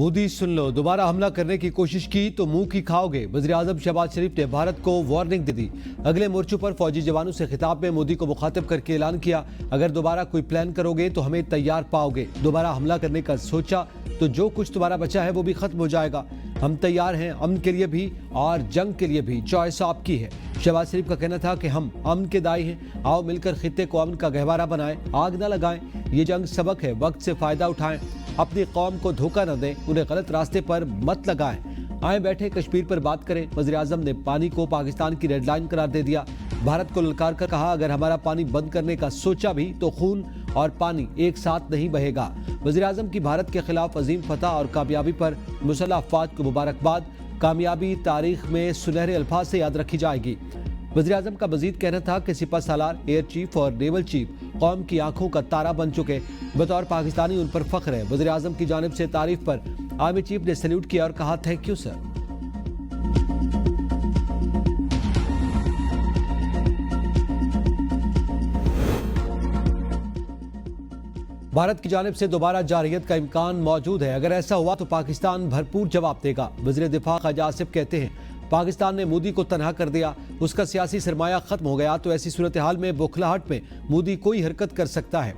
मोदी सुन लो, दोबारा हमला करने की कोशिश की तो मुंह की खाओगे। वज़ीर-ए-आज़म शहबाज शरीफ ने भारत को वार्निंग दे दी। अगले मोर्चों पर फौजी जवानों से खिताब में मोदी को मुखातिब करके ऐलान किया, अगर दोबारा कोई प्लान करोगे तो हमें तैयार पाओगे। दोबारा हमला करने का सोचा तो जो कुछ तुम्हारा बचा है वो भी खत्म हो जाएगा। हम तैयार हैं, अमन के लिए भी और जंग के लिए भी, चॉइस आपकी है। शहबाज शरीफ का कहना था कि हम अमन के दाई हैं, आओ मिलकर खित्ते को अमन का गहवारा बनाएं, आग न लगाएं। ये जंग सबक है, वक्त से फायदा उठाएं, अपनी कौम को धोखा न दें, उन्हें गलत रास्ते पर मत लगाएं। आए बैठे कश्मीर पर बात करें। वज़ीर-ए-आज़म ने पानी को पाकिस्तान की रेड लाइन करार दे दिया। भारत को ललकार कर कहा, अगर हमारा पानी बंद करने का सोचा भी तो खून और पानी एक साथ नहीं बहेगा। वज़ीर-ए-आज़म की भारत के खिलाफ अजीम फतह और कामयाबी पर मुसल्लह अफवाज को मुबारकबाद। कामयाबी तारीख में सुनहरे अल्फाज से याद रखी जाएगी। वज़ीर-ए-आज़म का मजीद कहना था कि सिपह सालार, एयर चीफ और नेवल चीफ कौम की आंखों का तारा बन चुके। बतौर पाकिस्तानी उन पर फख्र है। वज़ीर-ए-आज़म की जानिब से तारीफ पर आर्मी चीफ ने सैल्यूट किया और कहा, थैंक यू सर। भारत की जानिब से दोबारा जारहियत का इम्कान मौजूद है। अगर ऐसा हुआ तो पाकिस्तान भरपूर जवाब देगा। वज़ीर दिफा ख्वाजा आसिफ कहते हैं, पाकिस्तान ने मोदी को तनहा कर दिया, उसका सियासी सरमाया खत्म हो गया, तो ऐसी सूरत हाल में बौखलाहट में मोदी कोई हरकत कर सकता है।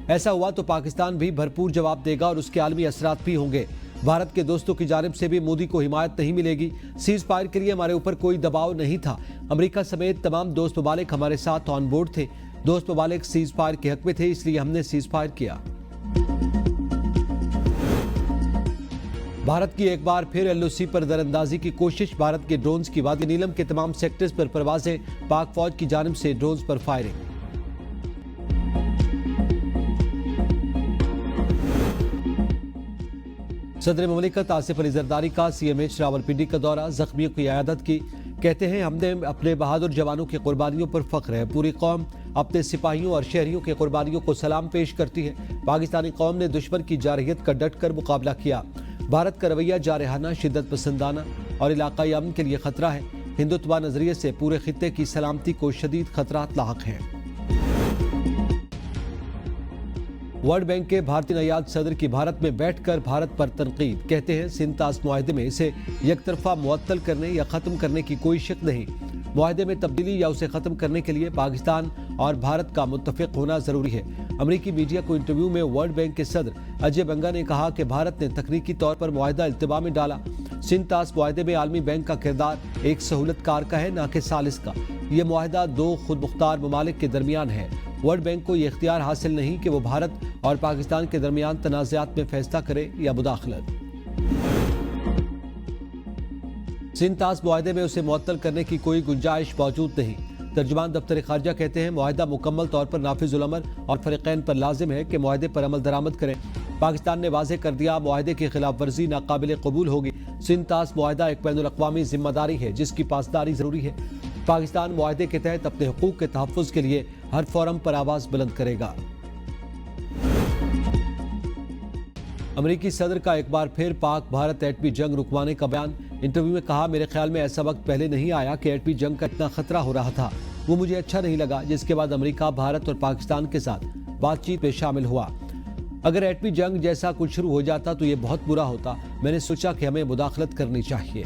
ऐसा हुआ तो पाकिस्तान भी भरपूर जवाब देगा और उसके आलमी असरात भी होंगे। भारत के दोस्तों की जानिब से भी मोदी को हिमायत नहीं मिलेगी। सीज फायर के लिए हमारे ऊपर कोई दबाव नहीं था। अमेरिका समेत तमाम दोस्त ममालिक हमारे साथ ऑन बोर्ड थे। दोस्त ममालिक सीज फायर के हक में थे, इसलिए हमने सीज फायर किया। भारत की एक बार फिर एलओसी पर दरअंदाजी की कोशिश। भारत के ड्रोन्स की वादी नीलम के तमाम सेक्टर्स पर परवाजें, पाक फौज की जानिब से ड्रोन्स पर फायरिंग। सदर ममलिकत आसिफ अली जरदारी का सीएमएच रावलपिंडी का दौरा, जख्मियों की इयादत की। कहते हैं, हमने अपने बहादुर जवानों की कुर्बानियों पर फख्र है। पूरी कौम अपने सिपाहियों और शहरियों की कुर्बानियों को सलाम पेश करती है। पाकिस्तानी कौम ने दुश्मन की जारहियत का डट कर मुकाबला किया। भारत का रवैया जारहाना, शिद्दत पसंदाना और इलाकाई अमन के लिए खतरा है। हिंदुत्व नजरिए से पूरे खित्ते की सलामती को शदीद खतरात लाहक हैं। वर्ल्ड बैंक के भारतीय नयाद सदर की भारत में बैठकर भारत पर तनकीद। कहते हैं, सिंध तास मुआहदे में इसे यकतरफा मुअत्तल करने या ख़त्म करने की कोई शक नहीं। मुआहदे में तब्दीली या उसे ख़त्म करने के लिए पाकिस्तान और भारत का मुत्तफ़िक होना ज़रूरी है। अमरीकी मीडिया को इंटरव्यू में वर्ल्ड बैंक के सदर अजय बंगा ने कहा कि भारत ने तकनीकी तौर पर मुआहदा इल्तिबा में डाला। सिंध तास मुआहदे में आलमी बैंक का किरदार एक सहूलतकार का है, न कि सालिस का। यह मुआहदा दो खुद मुख्तार ममालिक के दरमियान है। वर्ल्ड बैंक को यह इख्तियार हासिल नहीं कि वो भारत और पाकिस्तान के दरमियान तनाज़ात में फैसला करे या मुदाखलत। सिंध तास मुआहदे में उसे मुअत्तल करने की कोई गुंजाइश मौजूद नहीं। तर्जुमान दफ्तर खारजा कहते हैं, मुआहदा मुकम्मल तौर पर नाफिजुल अमल और फरीक़ैन पर लाजिम है कि मुआहदे पर अमल दरामद करें। पाकिस्तान ने वाज़ेह कर दिया, मुआहदे की खिलाफ वर्जी नाकाबिल कबूल होगी। सिंध तास मुआहदा एक बैनुल अक़वामी जिम्मेदारी है जिसकी पासदारी जरूरी है। पाकिस्तान मुआहदे के तहत अपने हुकूक के तहफ़्फ़ुज़ के लिए हर फोरम पर आवाज़ बुलंद करेगा। अमरीकी सदर का एक बार फिर पाक भारत एटमी जंग रुकवाने का बयान। इंटरव्यू में कहा, मेरे ख्याल में ऐसा वक्त पहले नहीं आया कि एटमी जंग का इतना खतरा हो रहा था। वो मुझे अच्छा नहीं लगा, जिसके बाद अमेरिका, भारत और पाकिस्तान के साथ बातचीत में शामिल हुआ। अगर एटमी जंग जैसा कुछ शुरू हो जाता तो ये बहुत बुरा होता। मैंने सोचा कि हमें मुदाखलत करनी चाहिए।